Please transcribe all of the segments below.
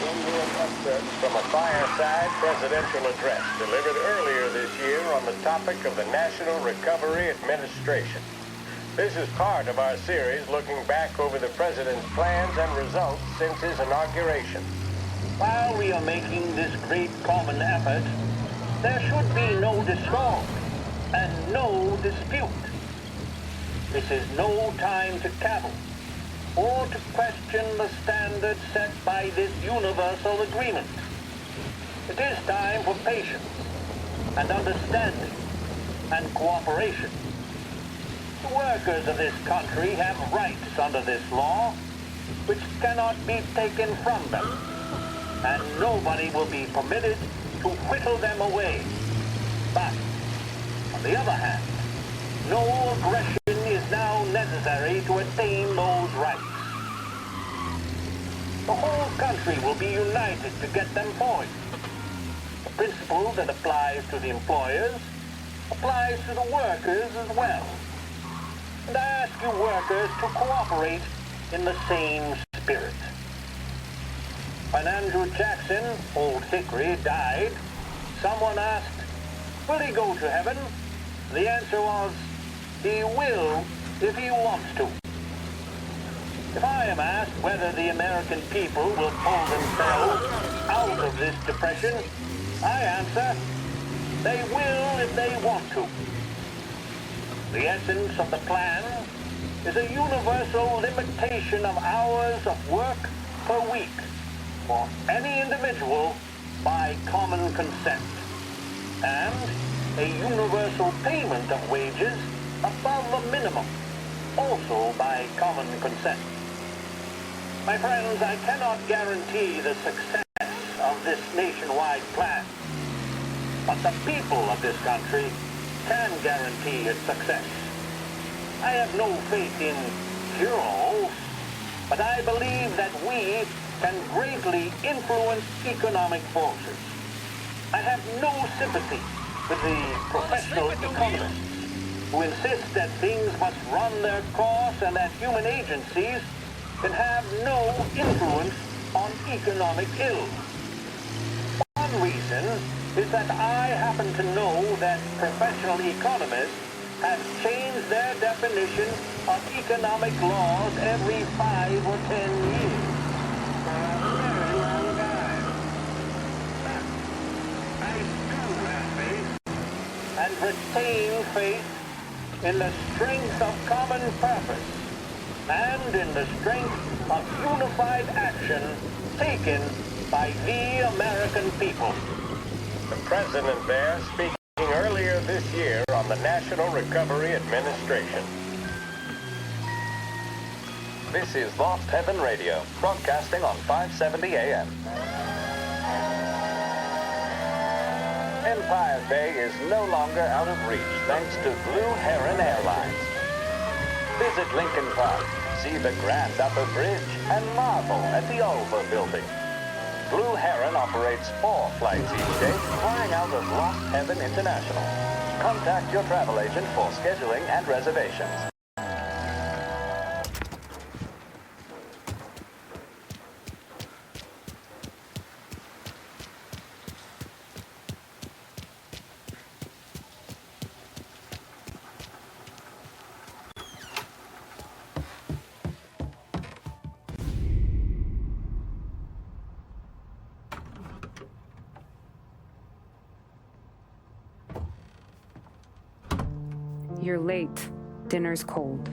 From a fireside presidential address delivered earlier this year on the topic of the National Recovery Administration. This is part of our series looking back over the president's plans and results since his inauguration. While we are making this great common effort, there should be no discord and no dispute. This is no time to cavil or to question the standards set by this universal agreement. It is time for patience and understanding and cooperation. The workers of this country have rights under this law which cannot be taken from them, and nobody will be permitted to whittle them away. But, on the other hand, no aggression is now necessary to attain those rights. The whole country will be united to get them forward. The principle that applies to the employers applies to the workers as well. And I ask you workers to cooperate in the same spirit. When Andrew Jackson, Old Hickory, died, someone asked, will he go to heaven? The answer was, he will if he wants to. If I am asked whether the American people will pull themselves out of this depression, I answer, they will if they want to. The essence of the plan is a universal limitation of hours of work per week for any individual by common consent, and a universal payment of wages above the minimum, also by common consent. My friends, I cannot guarantee the success of this nationwide plan, but the people of this country can guarantee its success. I have no faith in cure-alls, but I believe that we can greatly influence economic forces. I have no sympathy with the professional economists who insist that things must run their course and that human agencies can have no influence on economic ills. One reason is that I happen to know that professional economists have changed their definition of economic laws every 5 or 10 years. For a very long time. But I still have faith and retain faith in the strength of common purpose and in the strength of unified action taken by the American people. The president there speaking earlier this year on the National Recovery Administration. This is Lost Heaven Radio, broadcasting on 570 AM. Empire Bay is no longer out of reach thanks to Blue Heron Airlines. Visit Lincoln Park, see the grand upper bridge, and marvel at the Ulva building. Blue Heron operates 4 flights each day, flying out of Lost Heaven International. Contact your travel agent for scheduling and reservations. You're late. Dinner's cold.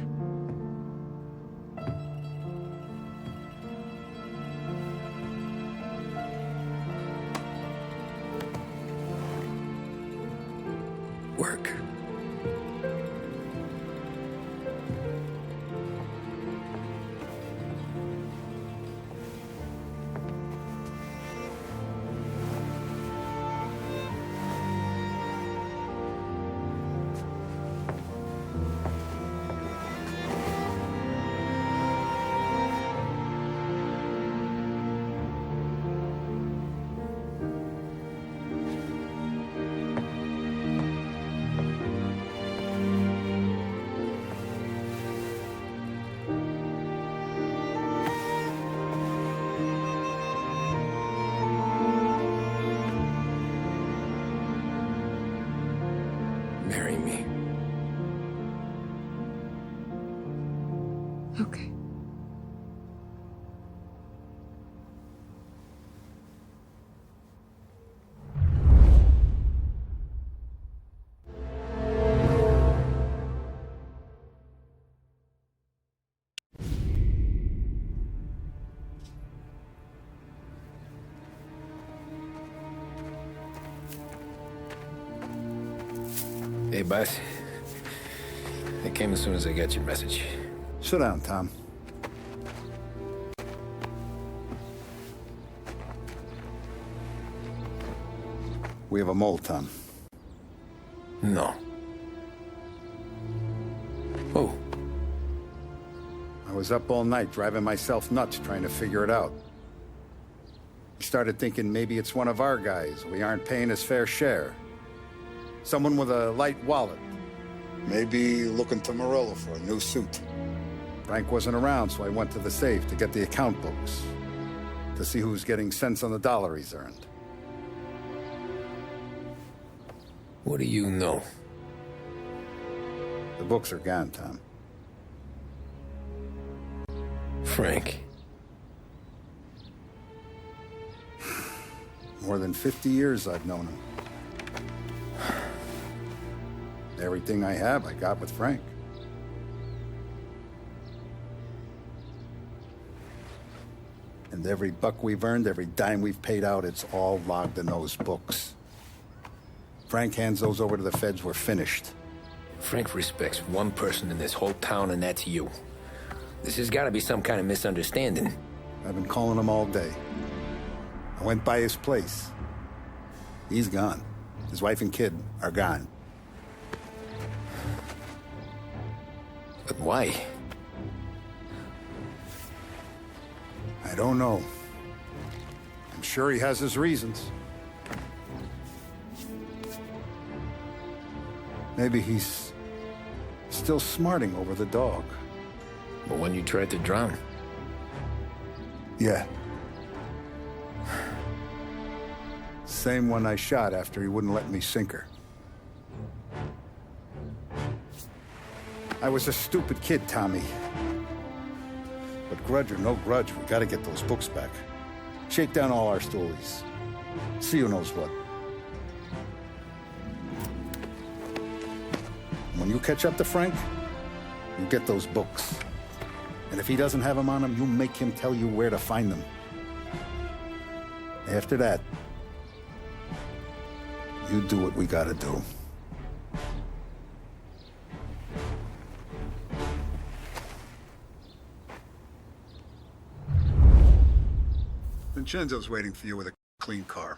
Work. Hey, boss. I came as soon as I got your message. Sit down, Tom. We have a mole, Tom. No. Oh. I was up all night driving myself nuts trying to figure it out. I started thinking maybe it's one of our guys. We aren't paying his fair share. Someone with a light wallet. Maybe looking to Morello for a new suit. Frank wasn't around, so I went to the safe to get the account books. To see who's getting cents on the dollar he's earned. What do you know? The books are gone, Tom. Frank. More than 50 years I've known him. Everything I have, I got with Frank. And every buck we've earned, every dime we've paid out, it's all logged in those books. Frank hands those over to the feds, we're finished. Frank respects one person in this whole town, and that's you. This has got to be some kind of misunderstanding. I've been calling him all day. I went by his place. He's gone. His wife and kid are gone. But why? I don't know. I'm sure he has his reasons. Maybe he's still smarting over the dog. The one you tried to drown? Yeah. Same one I shot after he wouldn't let me sink her. I was a stupid kid, Tommy. But grudge or no grudge, we gotta get those books back. Shake down all our stories. See who knows what. When you catch up to Frank, you get those books. And if he doesn't have them on him, you make him tell you where to find them. After that, you do what we gotta do. Vincenzo's waiting for you with a clean car.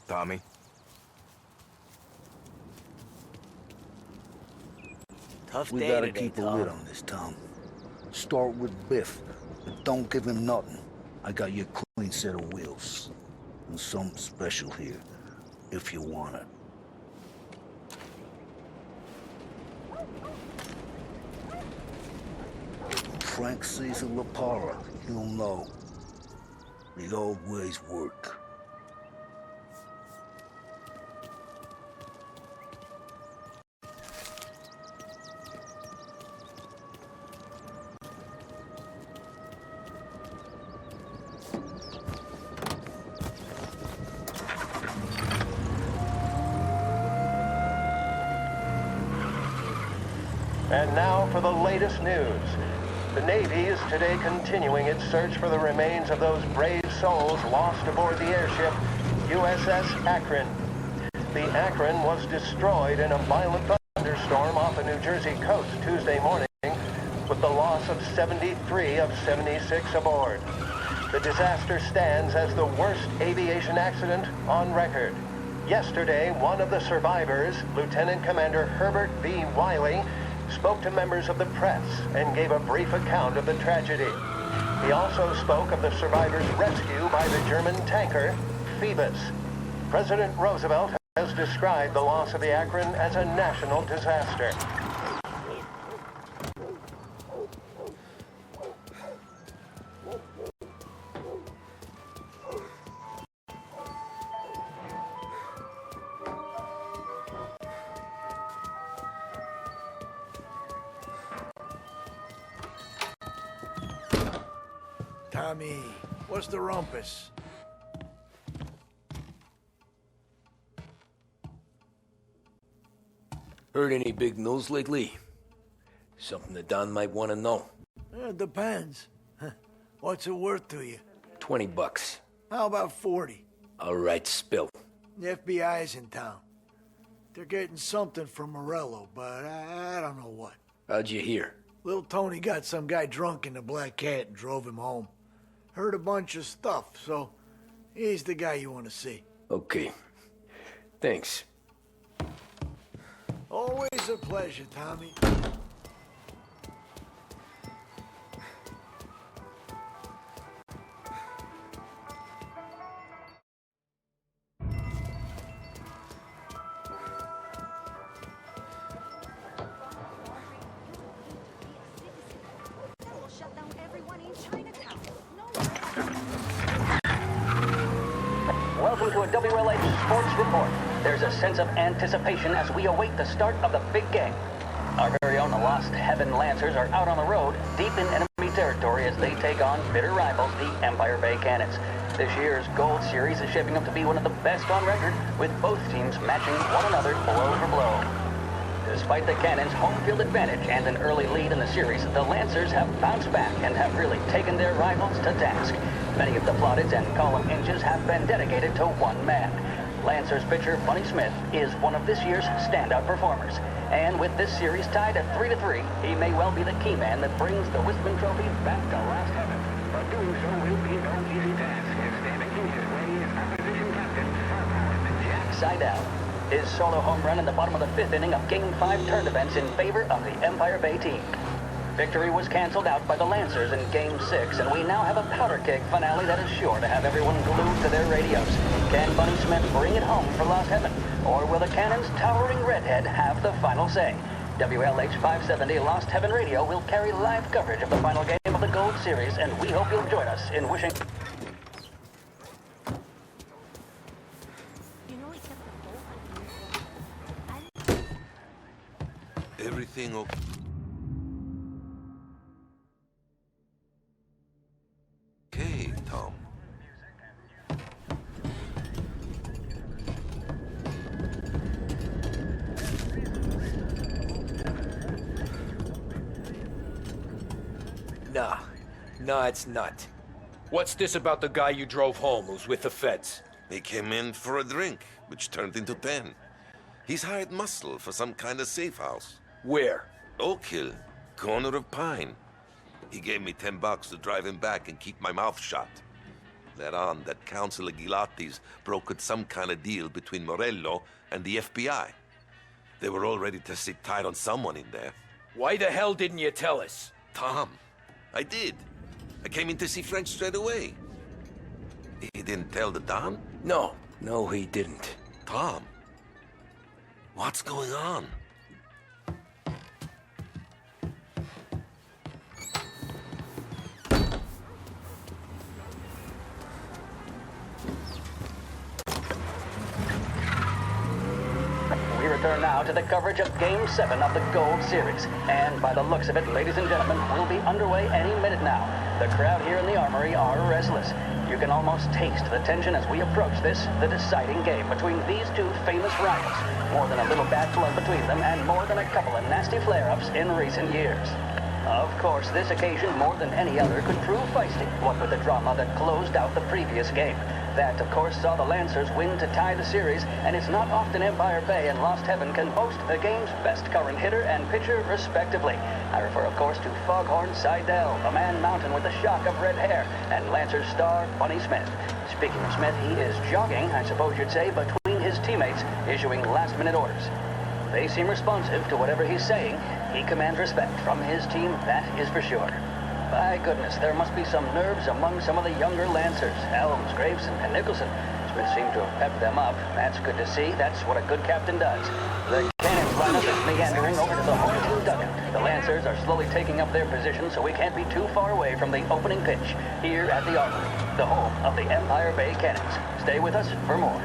Tommy? Tough We day gotta today, keep a Tom. lid on this, Tom. Start with Biff, but don't give him nothing. I got you a clean set of wheels. And something special here, if you want it. When Frank sees a Lapara, he'll know. The old ways work. And now for the latest news. The Navy is today continuing its search for the remains of those brave souls lost aboard the airship USS Akron. The Akron was destroyed in a violent thunderstorm off the New Jersey coast Tuesday morning, with the loss of 73 of 76 aboard. The disaster stands as the worst aviation accident on record. Yesterday, one of the survivors, Lieutenant Commander Herbert V. Wiley, spoke to members of the press and gave a brief account of the tragedy. He also spoke of the survivors' rescue by the German tanker, Phoebus. President Roosevelt has described the loss of the Akron as a national disaster. Tommy, what's the rumpus? Heard any big news lately? Something that Don might want to know. It depends. What's it worth to you? $20. How about 40? All right, spill. The FBI's in town. They're getting something from Morello, but I don't know what. How'd you hear? Little Tony got some guy drunk in the Black Cat and drove him home. Heard a bunch of stuff, so he's the guy you want to see. Okay. Thanks. Always a pleasure, Tommy. Welcome to a WLH Sports Report. There's a sense of anticipation as we await the start of the big game. Our very own Lost Heaven Lancers are out on the road, deep in enemy territory as they take on bitter rivals, the Empire Bay Cannons. This year's Gold Series is shaping up to be one of the best on record, with both teams matching one another blow for blow. Despite the Cannons' home field advantage and an early lead in the series, the Lancers have bounced back and have really taken their rivals to task. Many of the plaudits and column inches have been dedicated to one man. Lancers pitcher Bunny Smith is one of this year's standout performers. And with this series tied at 3-3, he may well be the key man that brings the Wiseman Trophy back to Last Heaven. But doing so will be no easy task, as standing in his way is opposition captain Jack Seidel. His solo home run in the bottom of the fifth inning of Game 5 turned events in favor of the Empire Bay team. Victory was canceled out by the Lancers in Game 6, and we now have a powder keg finale that is sure to have everyone glued to their radios. Can Bunny Smith bring it home for Lost Heaven, or will the Cannon's towering redhead have the final say? WLH 570 Lost Heaven Radio will carry live coverage of the final game of the Gold Series, and we hope you'll join us in wishing... Everything okay? Okay, Tom. Nah, it's not. What's this about the guy you drove home who's with the feds? He came in for a drink, which turned into 10. He's hired muscle for some kind of safe house. Where? Oak Hill, corner of Pine. He gave me $10 to drive him back and keep my mouth shut. Let on that Councilor Gilatti's brokered some kind of deal between Morello and the FBI. They were all ready to sit tight on someone in there. Why the hell didn't you tell us? Tom, I did. I came in to see French straight away. He didn't tell the Don? No, he didn't. Tom, what's going on? We return now to the coverage of Game 7 of the Gold Series. And by the looks of it, ladies and gentlemen, we'll be underway any minute now. The crowd here in the Armory are restless. You can almost taste the tension as we approach this, the deciding game between these two famous rivals. More than a little bad blood between them, and more than a couple of nasty flare-ups in recent years. Of course, this occasion, more than any other, could prove feisty, what with the drama that closed out the previous game. That, of course, saw the Lancers win to tie the series, and it's not often Empire Bay and Lost Heaven can boast the game's best current hitter and pitcher, respectively. I refer, of course, to Foghorn Seidel, a man mountain with a shock of red hair, and Lancers star Bunny Smith. Speaking of Smith, he is jogging, I suppose you'd say, between his teammates, issuing last-minute orders. They seem responsive to whatever he's saying. He commands respect from his team, that is for sure. By goodness, there must be some nerves among some of the younger Lancers. Helms, Graves, and Nicholson. Smith seemed to have pepped them up. That's good to see. That's what a good captain does. The Cannons lineup is meandering over to the home team dugout. The Lancers are slowly taking up their position, so we can't be too far away from the opening pitch here at the Armory, the home of the Empire Bay Cannons. Stay with us for more.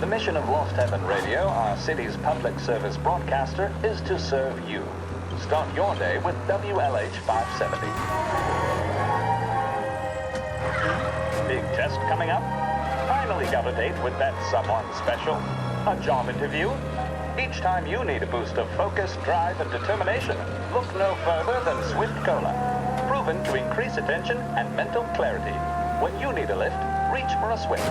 The mission of Lost Heaven Radio, our city's public service broadcaster, is to serve you. Start your day with WLH 570. Big test coming up? Finally got a date with that someone special. A job interview? Each time you need a boost of focus, drive, and determination, look no further than Swift Cola. proven to increase attention and mental clarity. When you need a lift, reach for a Swift.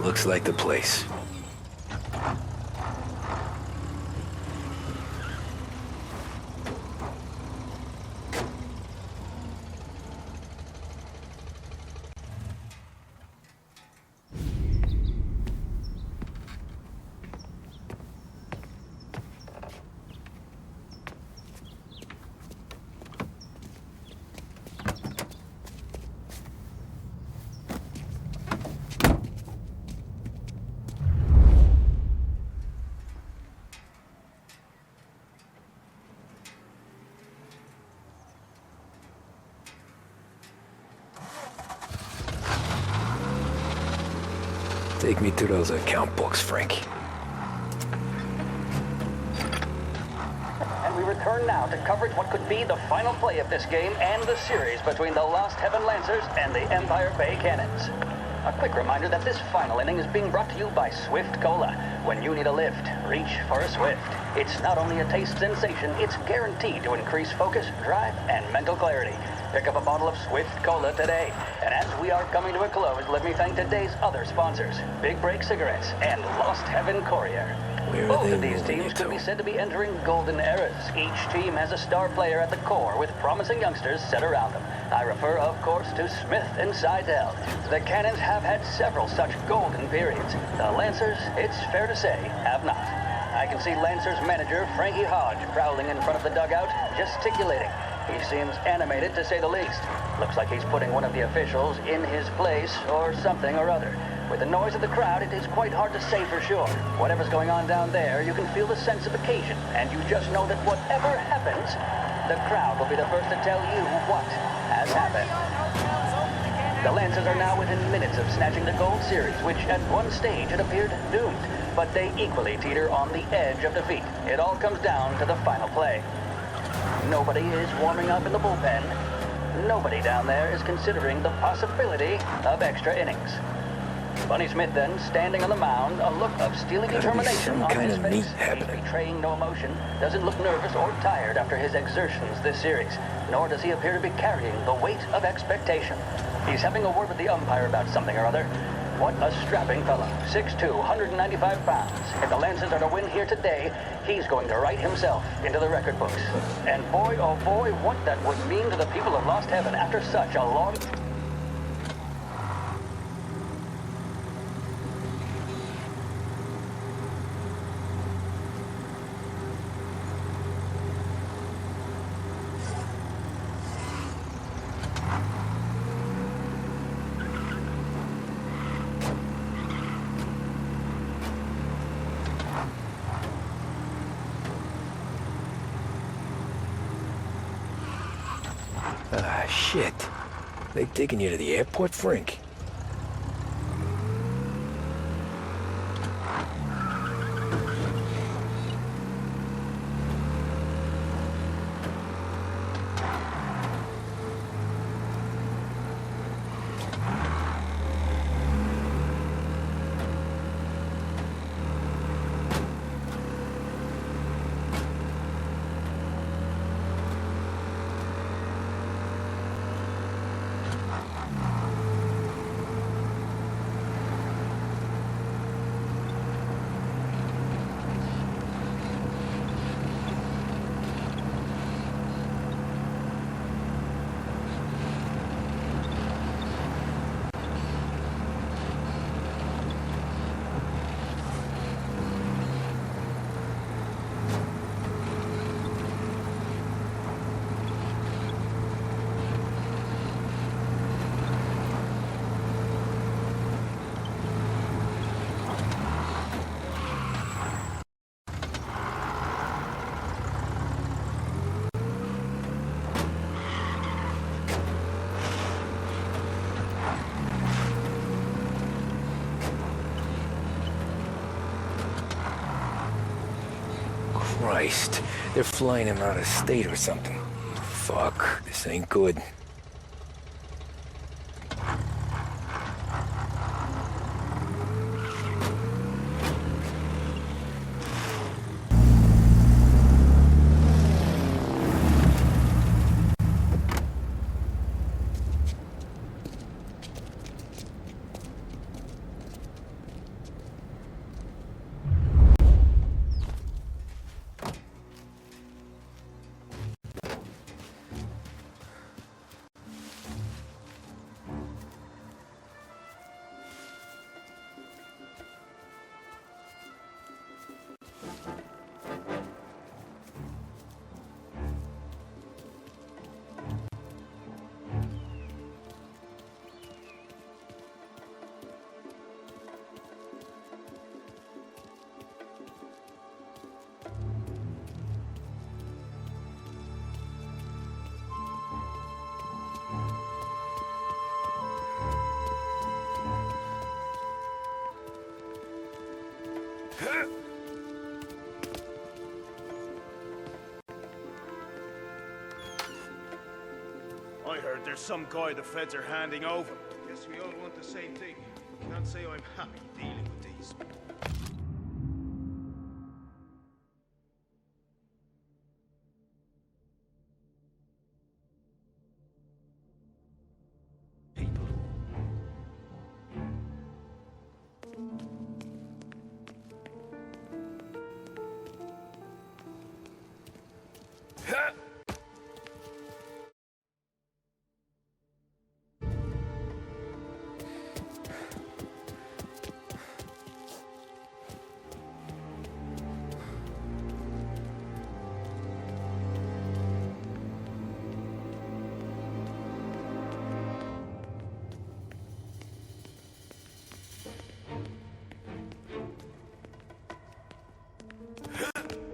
Looks like the place. Take me to those account books, Frank. And we return now to coverage what could be the final play of this game and the series between the Lost Heaven Lancers and the Empire Bay Cannons. A quick reminder that this final inning is being brought to you by Swift Cola. When you need a lift, reach for a Swift. It's not only a taste sensation, it's guaranteed to increase focus, drive, and mental clarity. Pick up a bottle of Swift Cola today. And as we are coming to a close, let me thank today's other sponsors, Big Break Cigarettes and Lost Heaven Courier. Both of these teams could be said to be entering golden eras. Each team has a star player at the core with promising youngsters set around them. I refer, of course, to Smith and Seidel. The Cannons have had several such golden periods. The Lancers, it's fair to say, have not. I can see Lancers manager Frankie Hodge prowling in front of the dugout, gesticulating. He seems animated, to say the least. Looks like he's putting one of the officials in his place or something or other. With the noise of the crowd, it is quite hard to say for sure. Whatever's going on down there, you can feel the sense of occasion, and you just know that whatever happens, the crowd will be the first to tell you what has happened. The Lancers are now within minutes of snatching the Gold Series, which at one stage had appeared doomed, but they equally teeter on the edge of defeat. It all comes down to the final play. Nobody is warming up in the bullpen. Nobody down there is considering the possibility of extra innings. Bunny Smith then, standing on the mound, a look of steely determination on his face. He's betraying no emotion, doesn't look nervous or tired after his exertions this series, nor does he appear to be carrying the weight of expectation. He's having a word with the umpire about something or other. What a strapping fellow, 6'2", 195 pounds. If the Lancers are to win here today, he's going to write himself into the record books. And boy, oh boy, what that would mean to the people of Lost Heaven after such a long... Ah, shit. They taking you to the airport, Frank? Christ. They're flying him out of state or something. Fuck, this ain't good. I heard there's some guy the feds are handing over. Guess we all want the same thing. Can't say I'm happy dealing with these.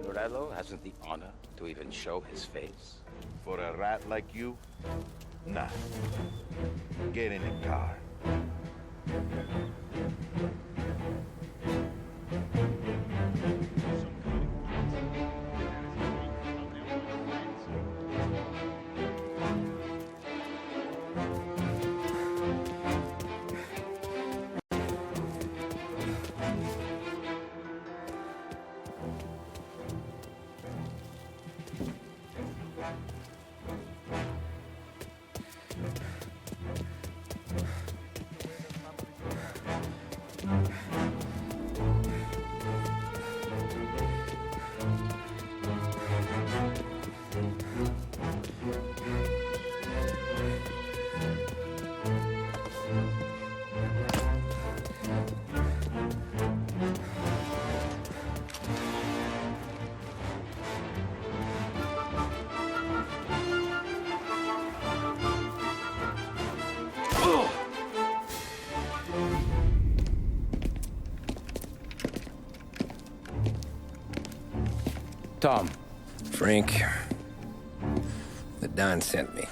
Morello hasn't the honor to even show his face. For a rat like you? Nah. Get in the car. Tom. Frank, the Don sent me.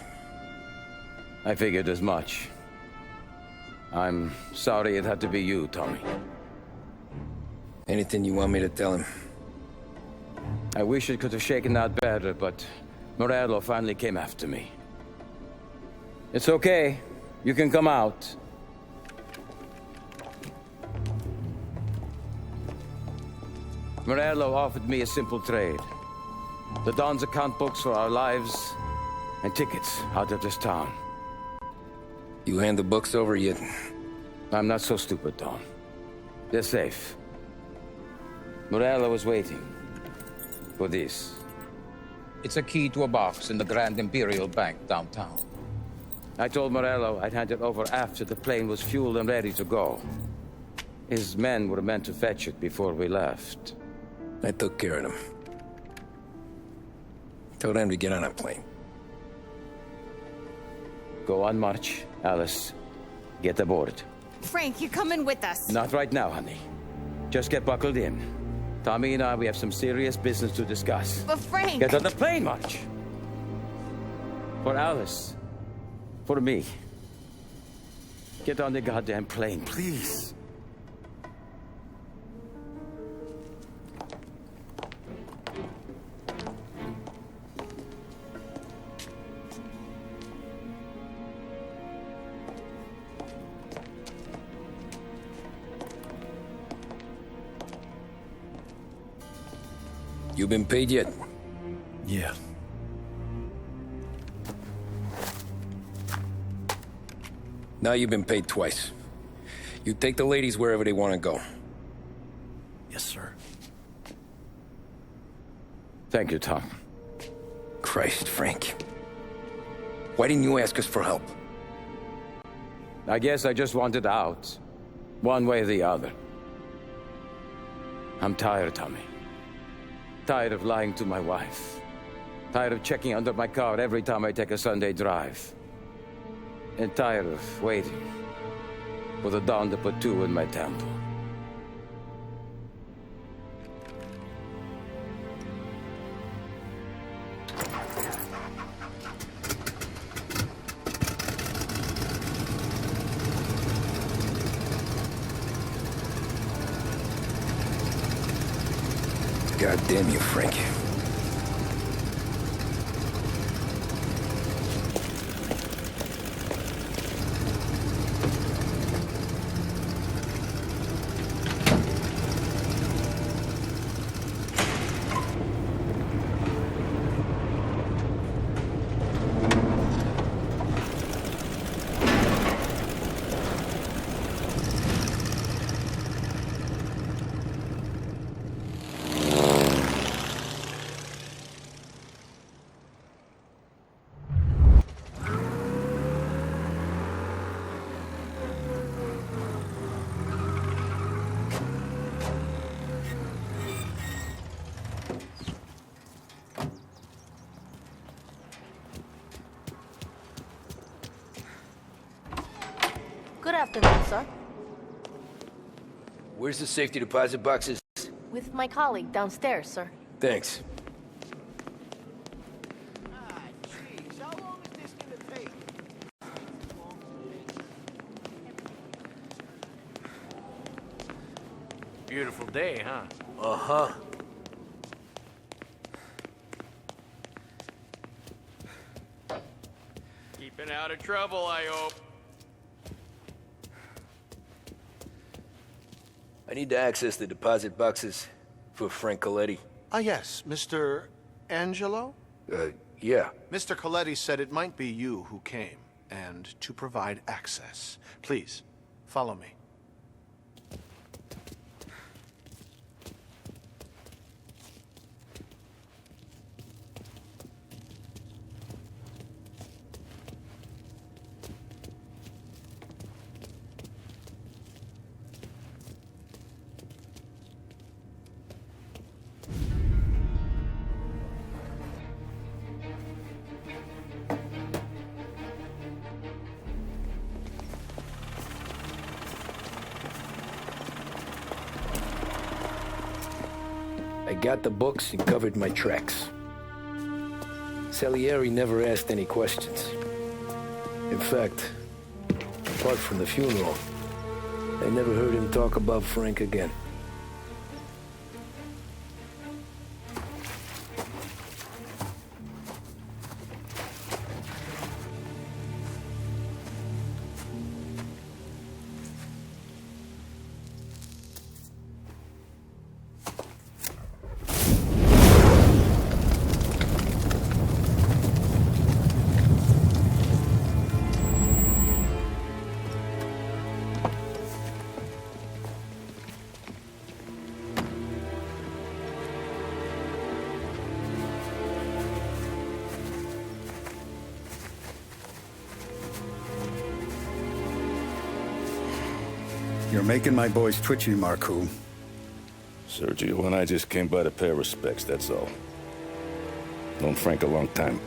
I figured as much. I'm sorry it had to be you, Tommy. Anything you want me to tell him? I wish it could have shaken out better, but Morello finally came after me. It's okay. You can come out. Morello offered me a simple trade. The Don's account books for our lives and tickets out of this town. You hand the books over yet? I'm not so stupid, Don. They're safe. Morello was waiting for this. It's a key to a box in the Grand Imperial Bank downtown. I told Morello I'd hand it over after the plane was fueled and ready to go. His men were meant to fetch it before we left. I took care of them. Told them to get on a plane. Go on, March. Alice, get aboard. Frank, you're coming with us. Not right now, honey. Just get buckled in. Tommy and I, we have some serious business to discuss. But Frank... Get on the plane, March! For Alice. For me. Get on the goddamn plane, please. You been paid yet? Yeah. Now you've been paid twice. You take the ladies wherever they want to go. Yes, sir. Thank you, Tom. Christ, Frank. Why didn't you ask us for help? I guess I just wanted out. One way or the other. I'm tired, Tommy. Tired of lying to my wife. Tired of checking under my car every time I take a Sunday drive. And tired of waiting for the dawn to put two in my temple. God damn you, Frank. Good afternoon, sir. Where's the safety deposit boxes? With my colleague downstairs, sir. Thanks. Beautiful day, huh? Uh-huh. Keeping out of trouble, I hope. I need to access the deposit boxes for Frank Coletti. Ah, yes, Mr. Angelo? Yeah. Mr. Coletti said it might be you who came, and to provide access. Please, follow me. I got the books and covered my tracks. Salieri never asked any questions. In fact, apart from the funeral, I never heard him talk about Frank again. You're making my boys twitchy, Marku. Sergio and I just came by to pay our respects, that's all. Known Frank a long time.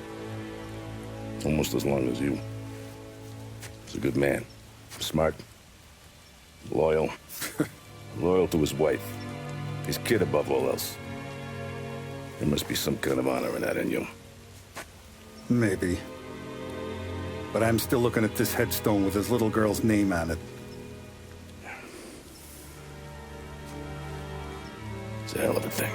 Almost as long as you. He's a good man. Smart. Loyal. Loyal to his wife. His kid above all else. There must be some kind of honor in that in you. Maybe. But I'm still looking at this headstone with his little girl's name on it. It's a hell of a thing.